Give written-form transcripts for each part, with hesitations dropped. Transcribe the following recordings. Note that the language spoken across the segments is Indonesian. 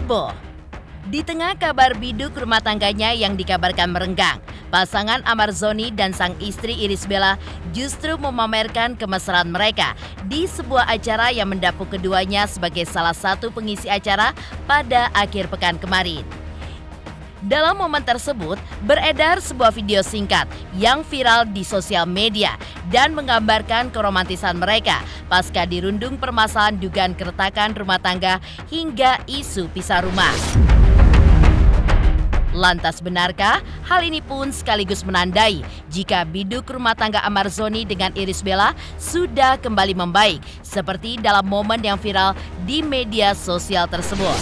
heboh. Di tengah kabar biduk rumah tangganya yang dikabarkan merenggang, pasangan Amar Zoni dan sang istri Irish Bella justru memamerkan kemesraan mereka di sebuah acara yang mendapuk keduanya sebagai salah satu pengisi acara pada akhir pekan kemarin. Dalam momen tersebut, beredar sebuah video singkat yang viral di sosial media dan menggambarkan keromantisan mereka pasca dirundung permasalahan dugaan keretakan rumah tangga hingga isu pisah rumah. Lantas benarkah hal ini pun sekaligus menandai jika biduk rumah tangga Amar Zoni dengan Irish Bella sudah kembali membaik seperti dalam momen yang viral di media sosial tersebut?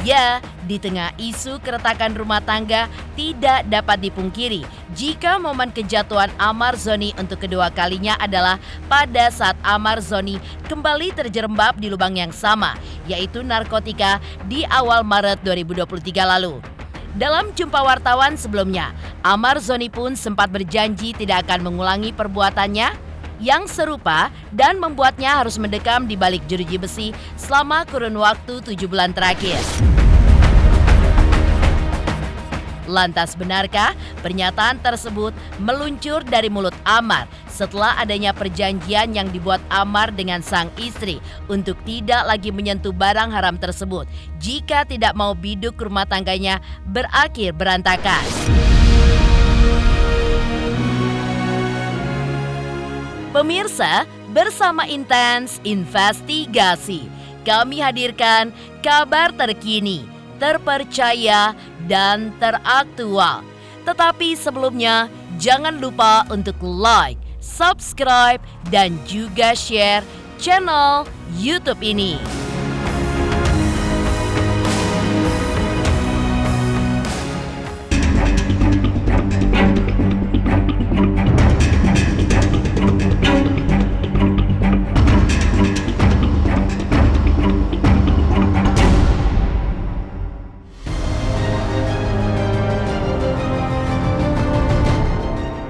Ya, di tengah isu keretakan rumah tangga tidak dapat dipungkiri jika momen kejatuhan Amar Zoni untuk kedua kalinya adalah pada saat Amar Zoni kembali terjerembab di lubang yang sama, yaitu narkotika di awal Maret 2023 lalu. Dalam jumpa wartawan sebelumnya, Amar Zoni pun sempat berjanji tidak akan mengulangi perbuatannya yang serupa dan membuatnya harus mendekam di balik jeruji besi selama kurun waktu 7 bulan terakhir. Lantas benarkah pernyataan tersebut meluncur dari mulut Amar setelah adanya perjanjian yang dibuat Amar dengan sang istri untuk tidak lagi menyentuh barang haram tersebut jika tidak mau biduk rumah tangganya berakhir berantakan? Pemirsa, bersama Intens Investigasi, kami hadirkan kabar terkini, terpercaya, dan teraktual. Tetapi sebelumnya, jangan lupa untuk like, subscribe, dan juga share channel YouTube ini.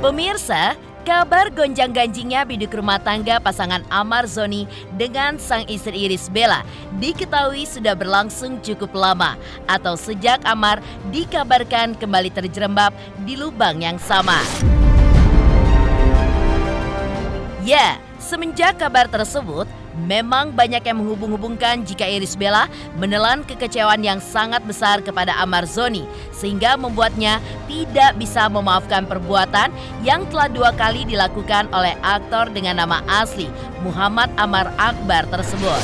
Pemirsa, kabar gonjang-ganjingnya biduk rumah tangga pasangan Amar Zoni dengan sang istri Irish Bella diketahui sudah berlangsung cukup lama atau sejak Amar dikabarkan kembali terjerembab di lubang yang sama. Ya, semenjak kabar tersebut, memang banyak yang menghubung-hubungkan jika Irish Bella menelan kekecewaan yang sangat besar kepada Amar Zoni sehingga membuatnya tidak bisa memaafkan perbuatan yang telah 2 kali dilakukan oleh aktor dengan nama asli Muhammad Amar Akbar tersebut.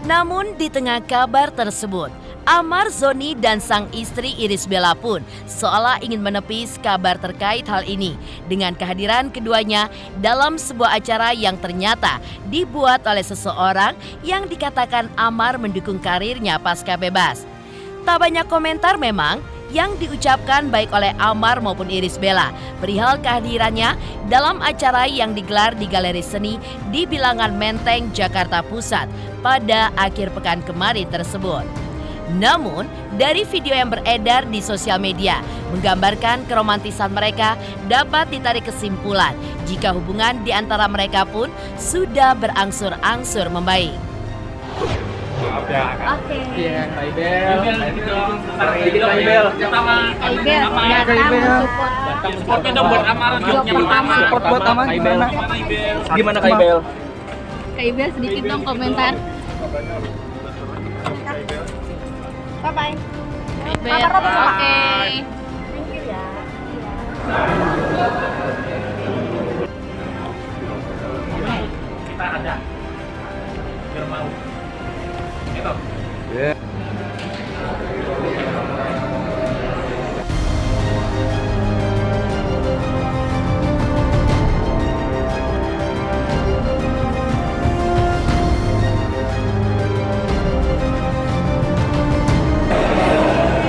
Namun di tengah kabar tersebut, Amar Zoni dan sang istri Irish Bella pun seolah ingin menepis kabar terkait hal ini dengan kehadiran keduanya dalam sebuah acara yang ternyata dibuat oleh seseorang yang dikatakan Amar mendukung karirnya pasca bebas. Tak banyak komentar memang yang diucapkan baik oleh Amar maupun Irish Bella perihal kehadirannya dalam acara yang digelar di Galeri Seni di Bilangan Menteng, Jakarta Pusat pada akhir pekan kemarin tersebut. Namun, dari video yang beredar di sosial media menggambarkan keromantisan mereka dapat ditarik kesimpulan jika hubungan di antara mereka pun sudah berangsur-angsur membaik. Oke. Iya, Kak Ibel. Supportnya dong buat Amar jobnya pertama. Support buat Amar gimana? Gimana Kak Ibel? Kak Ibel sedikit dong komentar. Bye-bye. Ibel, oke. Thank you ya. Kita ada. Biar mau. Itu. Iya.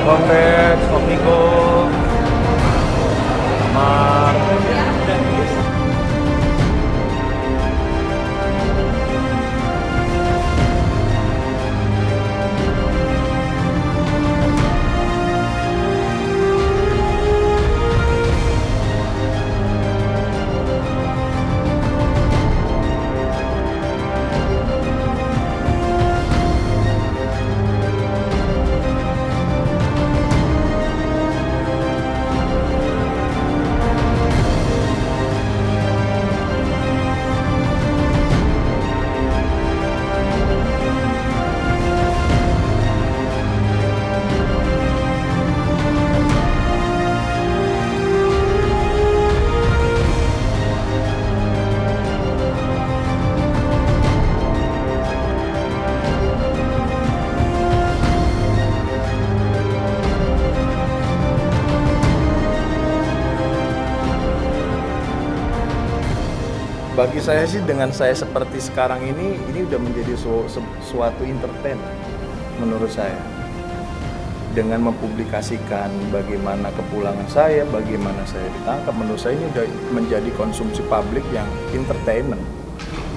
Konten, Omnigo. bagi saya sih dengan saya seperti sekarang ini udah menjadi suatu entertain menurut saya. Dengan mempublikasikan bagaimana kepulangan saya, bagaimana saya ditangkap, menurut saya ini udah menjadi konsumsi publik yang entertainment.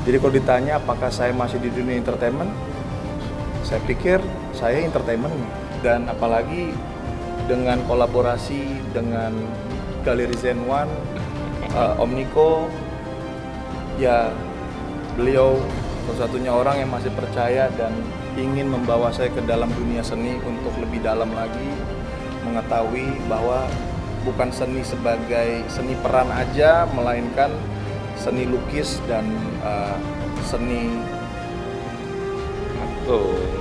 Jadi kalau ditanya apakah saya masih di dunia entertainment, saya pikir saya entertainment. Dan apalagi dengan kolaborasi dengan Galeri Zen One, Om Niko, ya beliau satu-satunya orang yang masih percaya dan ingin membawa saya ke dalam dunia seni untuk lebih dalam lagi mengetahui bahwa bukan seni sebagai seni peran aja, melainkan seni lukis dan seni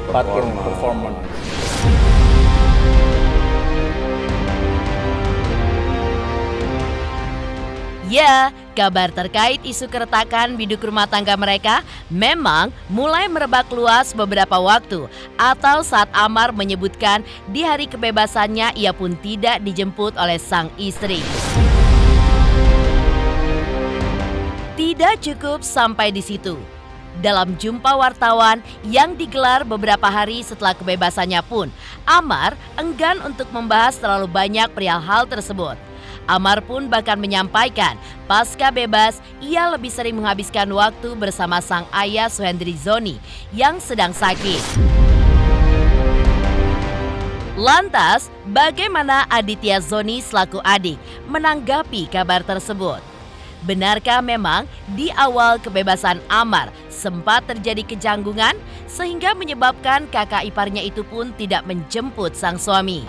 patung performance. Ya, kabar terkait isu keretakan biduk rumah tangga mereka memang mulai merebak luas beberapa waktu, atau saat Amar menyebutkan di hari kebebasannya ia pun tidak dijemput oleh sang istri. Tidak cukup sampai di situ. Dalam jumpa wartawan yang digelar beberapa hari setelah kebebasannya pun, Amar enggan untuk membahas terlalu banyak perihal hal tersebut. Amar pun bahkan menyampaikan pasca bebas ia lebih sering menghabiskan waktu bersama sang ayah Suhendri Zoni yang sedang sakit. Lantas, bagaimana Aditya Zoni selaku adik menanggapi kabar tersebut? Benarkah memang di awal kebebasan Amar sempat terjadi kejanggungan sehingga menyebabkan kakak iparnya itu pun tidak menjemput sang suami?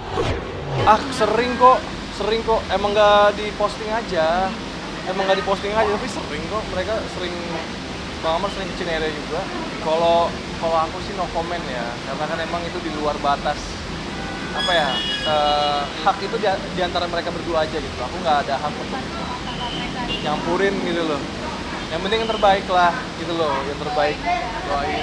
Sering kok, emang nggak diposting aja, tapi sering kok, mereka sering, Bang Amar sering ke Cinere juga. Kalau aku sih no comment ya, karena kan emang itu di luar batas, hak itu di antara mereka berdua aja gitu. Aku nggak ada hak untuk nyampurin gitu loh. Yang penting yang terbaik lah gitu loh, yang terbaik, doain.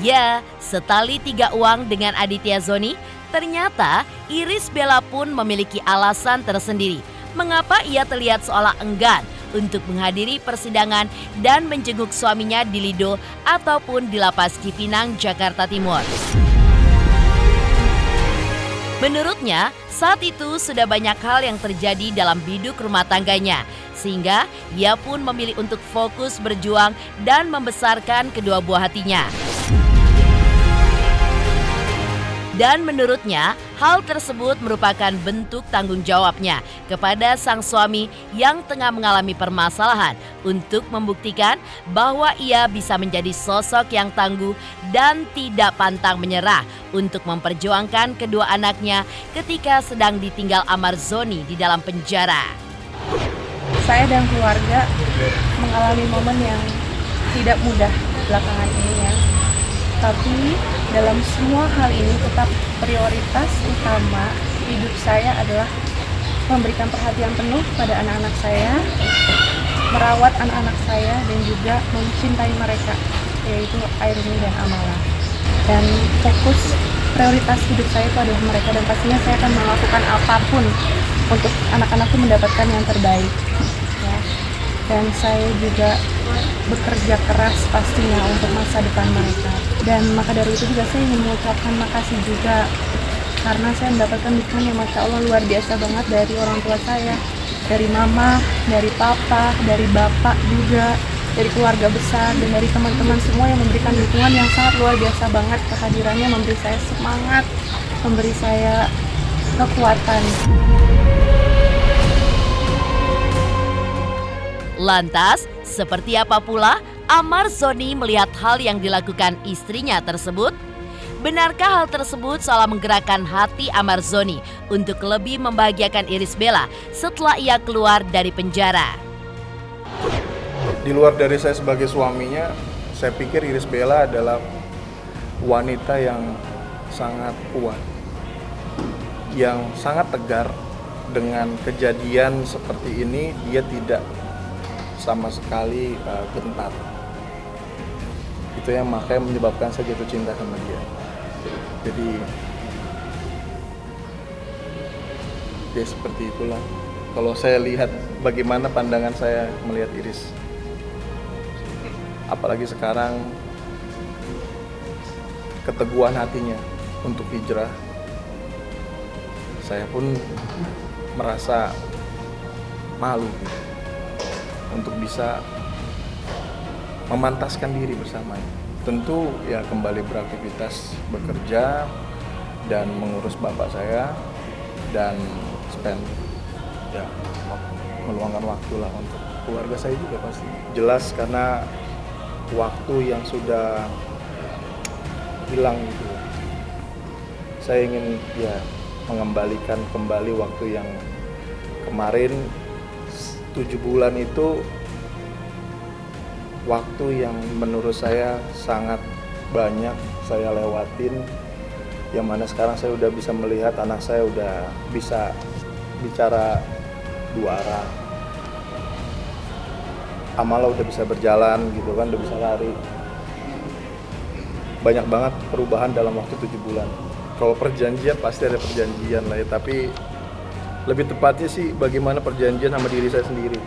Ya, setali 3 uang dengan Aditya Zoni, ternyata Irish Bella pun memiliki alasan tersendiri mengapa ia terlihat seolah enggan untuk menghadiri persidangan dan menjenguk suaminya di Lido ataupun di Lapas Cipinang, Jakarta Timur. Menurutnya, saat itu sudah banyak hal yang terjadi dalam biduk rumah tangganya, sehingga ia pun memilih untuk fokus berjuang dan membesarkan kedua buah hatinya. Dan menurutnya, hal tersebut merupakan bentuk tanggung jawabnya kepada sang suami yang tengah mengalami permasalahan untuk membuktikan bahwa ia bisa menjadi sosok yang tangguh dan tidak pantang menyerah untuk memperjuangkan kedua anaknya ketika sedang ditinggal Amar Zoni di dalam penjara. Saya dan keluarga mengalami momen yang tidak mudah belakangan ini ya. Tapi dalam semua hal ini tetap prioritas utama hidup saya adalah memberikan perhatian penuh pada anak-anak saya, merawat anak-anak saya dan juga mencintai mereka, yaitu Airni dan Amala. Dan fokus prioritas hidup saya itu adalah mereka dan pastinya saya akan melakukan apapun untuk anak-anakku mendapatkan yang terbaik. Ya. Dan saya juga bekerja keras pastinya untuk masa depan mereka. Dan maka dari itu juga saya ingin mengucapkan makasih juga karena saya mendapatkan dukungan yang Masya Allah luar biasa banget dari orang tua saya, dari mama, dari papa, dari bapak juga, dari keluarga besar dan dari teman-teman semua yang memberikan dukungan yang sangat luar biasa banget. Kehadirannya memberi saya semangat, memberi saya kekuatan. Lantas, seperti apa pula Amar Zoni melihat hal yang dilakukan istrinya tersebut? Benarkah hal tersebut seolah menggerakkan hati Amar Zoni untuk lebih membahagiakan Irish Bella setelah ia keluar dari penjara? Di luar dari saya sebagai suaminya, saya pikir Irish Bella adalah wanita yang sangat kuat, yang sangat tegar. Dengan kejadian seperti ini, dia tidak sama sekali gentar. Itu yang makanya menyebabkan saya jatuh cinta sama dia. Jadi Ya seperti itulah. Kalau saya lihat bagaimana pandangan saya melihat Iris. Apalagi sekarang keteguhan hatinya untuk hijrah. Saya pun merasa malu gitu, untuk bisa memantaskan diri bersamanya. Tentu ya kembali beraktivitas, bekerja dan mengurus bapak saya dan spend ya meluangkan waktu lah untuk keluarga saya juga pasti. Jelas karena waktu yang sudah hilang gitu. Saya ingin ya mengembalikan kembali waktu yang kemarin 7 bulan itu, waktu yang menurut saya sangat banyak saya lewatin, yang mana sekarang saya udah bisa melihat anak saya udah bisa bicara 2 arah. Amala udah bisa berjalan gitu kan, udah bisa lari. Banyak banget perubahan dalam waktu 7 bulan. Kalau perjanjian pasti ada perjanjian lah ya, tapi lebih tepatnya sih bagaimana perjanjian sama diri saya sendiri.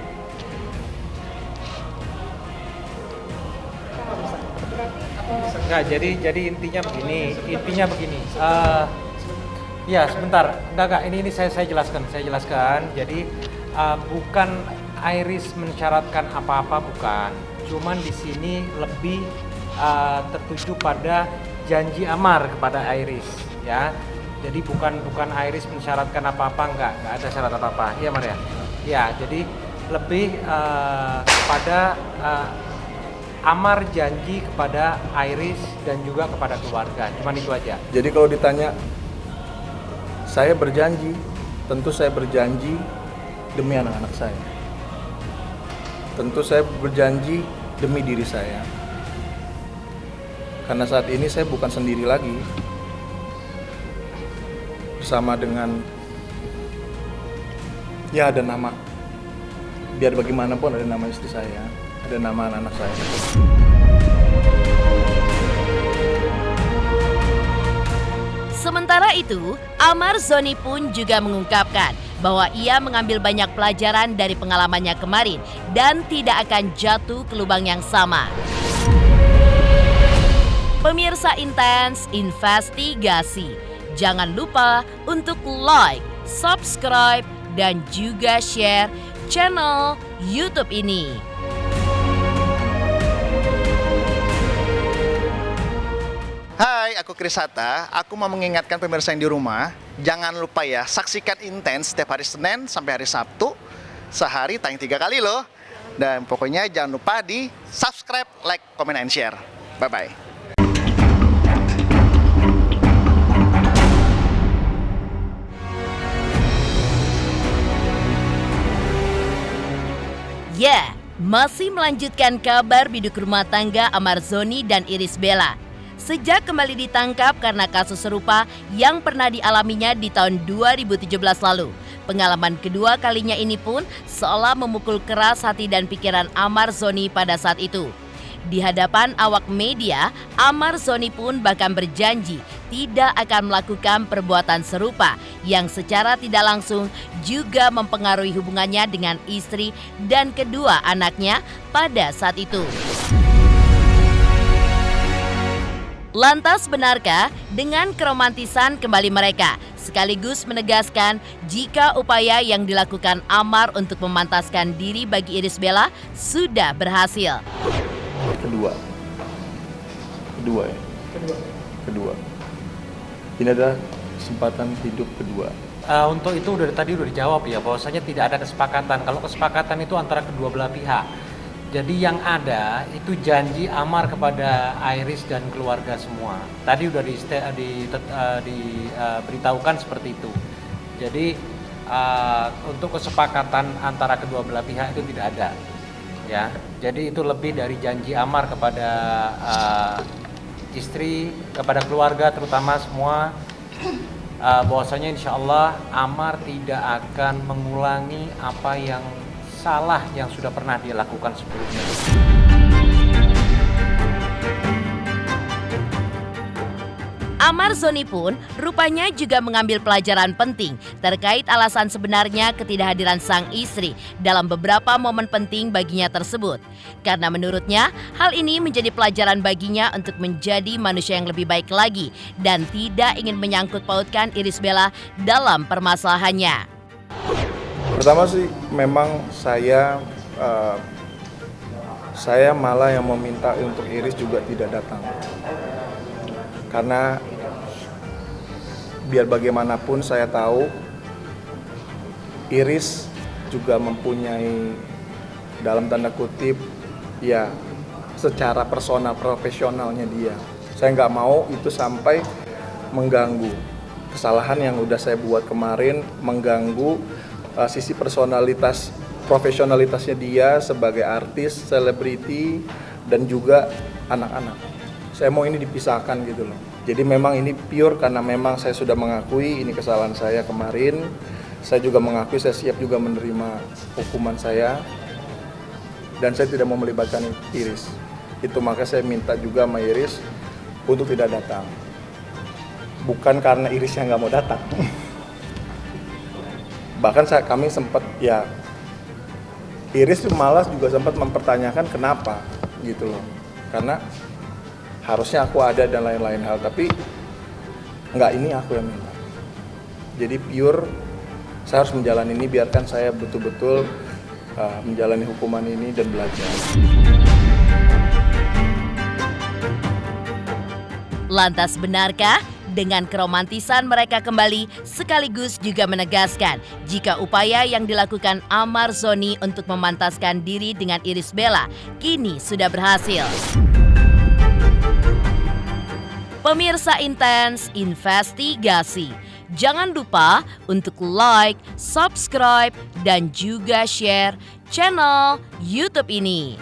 Enggak, jadi intinya begini. Ya sebentar, enggak, ini saya jelaskan. Jadi bukan Iris mensyaratkan apa-apa, bukan. Cuman di sini lebih tertuju pada janji amar kepada Iris, ya. Jadi bukan Iris mensyaratkan apa-apa, enggak ada syarat apa-apa. Iya Maria. Ya, jadi lebih kepada amar janji kepada Iris dan juga kepada keluarga. Cuman itu aja. Jadi kalau ditanya, saya berjanji, tentu saya berjanji demi anak-anak saya. Tentu saya berjanji demi diri saya. Karena saat ini saya bukan sendiri lagi. Bersama dengan, ya ada nama. Biar bagaimanapun ada nama istri saya, ada nama anak-anak saya. Sementara itu, Amar Zoni pun juga mengungkapkan bahwa ia mengambil banyak pelajaran dari pengalamannya kemarin dan tidak akan jatuh ke lubang yang sama. Pemirsa Intens Investigasi, jangan lupa untuk like, subscribe, dan juga share channel YouTube ini. Hai, aku Krisata. Aku mau mengingatkan pemirsa yang di rumah, jangan lupa ya, saksikan Intens setiap hari Senin sampai hari Sabtu. Sehari tayang 3 kali loh. Dan pokoknya jangan lupa di subscribe, like, comment, and share. Bye-bye. Ya, masih melanjutkan kabar biduk rumah tangga Amar Zoni dan Iris Bella. Sejak kembali ditangkap karena kasus serupa yang pernah dialaminya di tahun 2017 lalu. Pengalaman kedua kalinya ini pun seolah memukul keras hati dan pikiran Amar Zoni pada saat itu. Di hadapan awak media, Amar Zoni pun bahkan berjanji tidak akan melakukan perbuatan serupa yang secara tidak langsung juga mempengaruhi hubungannya dengan istri dan kedua anaknya pada saat itu. Lantas benarkah dengan keromantisan kembali mereka, sekaligus menegaskan jika upaya yang dilakukan Amar untuk memantaskan diri bagi Iris Bella sudah berhasil? Kedua. Ini adalah kesempatan hidup kedua. Untuk itu tadi udah dijawab ya, bahwasanya tidak ada kesepakatan. Kalau kesepakatan itu antara kedua belah pihak. Jadi yang ada itu janji Amar kepada Iris dan keluarga semua. Tadi udah diberitahukan seperti itu. Jadi untuk kesepakatan antara kedua belah pihak itu tidak ada. Ya, jadi itu lebih dari janji Amar kepada istri, kepada keluarga terutama semua, bahwasanya insya Allah Amar tidak akan mengulangi apa yang salah yang sudah pernah dia lakukan sebelumnya. Amar Zoni pun rupanya juga mengambil pelajaran penting terkait alasan sebenarnya ketidakhadiran sang istri dalam beberapa momen penting baginya tersebut. Karena menurutnya hal ini menjadi pelajaran baginya untuk menjadi manusia yang lebih baik lagi dan tidak ingin menyangkut pautkan Irish Bella dalam permasalahannya. Pertama sih memang saya malah yang meminta untuk Iris juga tidak datang. Karena biar bagaimanapun saya tahu Iris juga mempunyai dalam tanda kutip ya secara personal profesionalnya dia. Saya nggak mau itu sampai mengganggu kesalahan yang udah saya buat kemarin, mengganggu sisi personalitas profesionalitasnya dia sebagai artis, selebriti dan juga anak-anak. Saya mau ini dipisahkan gitu loh. Jadi memang ini pure karena memang saya sudah mengakui ini kesalahan saya kemarin. Saya juga mengakui saya siap juga menerima hukuman saya. Dan saya tidak mau melibatkan Iris. Itu maka saya minta juga sama Iris untuk tidak datang. Bukan karena Iris yang nggak mau datang. Bahkan kami sempat ya Iris malas juga sempat mempertanyakan kenapa gitu loh. Karena harusnya aku ada dan lain-lain hal, tapi nggak, ini aku yang minta. Jadi pure, saya harus menjalani ini, biarkan saya betul-betul menjalani hukuman ini dan belajar. Lantas benarkah dengan keromantisan mereka kembali sekaligus juga menegaskan jika upaya yang dilakukan Amar Zoni untuk memantaskan diri dengan Irish Bella kini sudah berhasil? Pemirsa Intens Investigasi, jangan lupa untuk like, subscribe, dan juga share channel YouTube ini.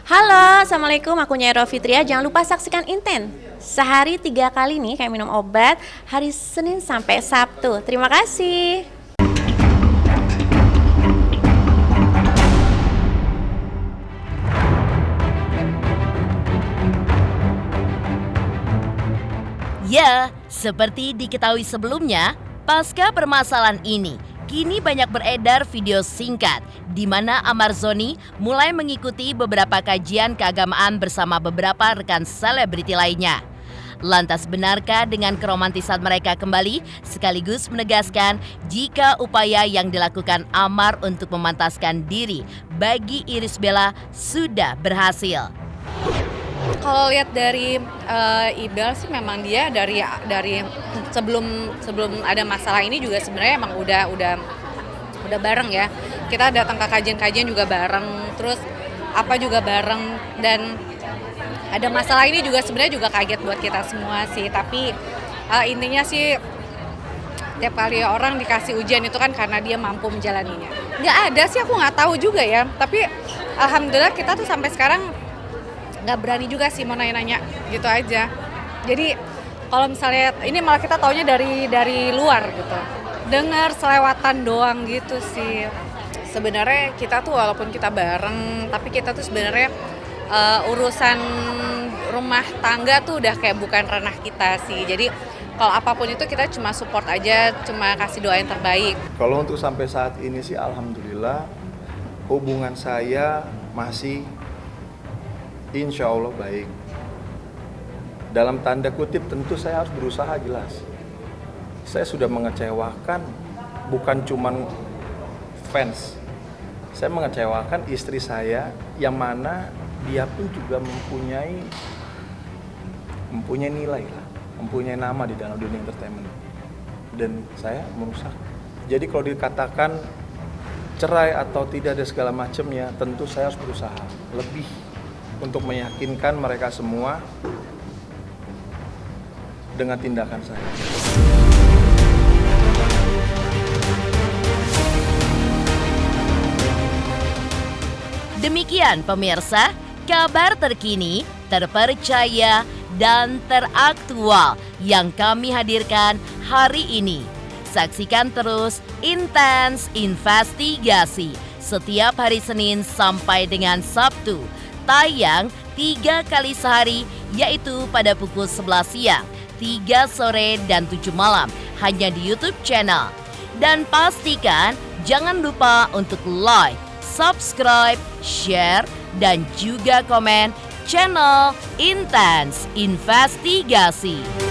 Halo, Assalamualaikum, aku Nyai Fitria. Jangan lupa saksikan Inten. Sehari 3 kali nih kayak minum obat, hari Senin sampai Sabtu. Terima kasih. Ya, seperti diketahui sebelumnya, pasca permasalahan ini, kini banyak beredar video singkat di mana Amar Zoni mulai mengikuti beberapa kajian keagamaan bersama beberapa rekan selebriti lainnya. Lantas benarkah dengan keromantisan mereka kembali sekaligus menegaskan jika upaya yang dilakukan Amar untuk memantaskan diri bagi Irish Bella sudah berhasil? Kalau lihat dari Ibel sih memang dia dari sebelum ada masalah ini juga sebenarnya emang udah bareng ya. Kita datang ke kajian-kajian juga bareng, terus apa juga bareng, dan ada masalah ini juga sebenarnya juga kaget buat kita semua sih. Tapi intinya sih tiap kali orang dikasih ujian itu kan karena dia mampu menjalaninya. Nggak ada sih, aku nggak tahu juga ya. Tapi alhamdulillah kita tuh sampai sekarang nggak berani juga sih mau nanya-nanya gitu aja. Jadi kalau misalnya ini malah kita taunya dari luar gitu, dengar selewatan doang gitu sih. Sebenarnya kita tuh walaupun kita bareng, tapi kita tuh sebenarnya urusan rumah tangga tuh udah kayak bukan ranah kita sih. Jadi kalau apapun itu kita cuma support aja, cuma kasih doa yang terbaik. Kalau untuk sampai saat ini sih alhamdulillah hubungan saya masih insya Allah baik. Dalam tanda kutip tentu saya harus berusaha jelas. Saya sudah mengecewakan bukan cuman fans. Saya mengecewakan istri saya yang mana dia pun juga mempunyai nilai lah, mempunyai nama di dalam dunia entertainment. Dan saya merusak. Jadi kalau dikatakan cerai atau tidak ada segala macamnya, tentu saya harus berusaha lebih untuk meyakinkan mereka semua dengan tindakan saya. Demikian pemirsa, kabar terkini, terpercaya, dan teraktual yang kami hadirkan hari ini. Saksikan terus Intens Investigasi setiap hari Senin sampai dengan Sabtu. Tayang 3 kali sehari, yaitu pada pukul 11 siang, 3 sore, dan 7 malam, hanya di YouTube channel. Dan pastikan jangan lupa untuk like, subscribe, share, dan juga komen channel Intens Investigasi.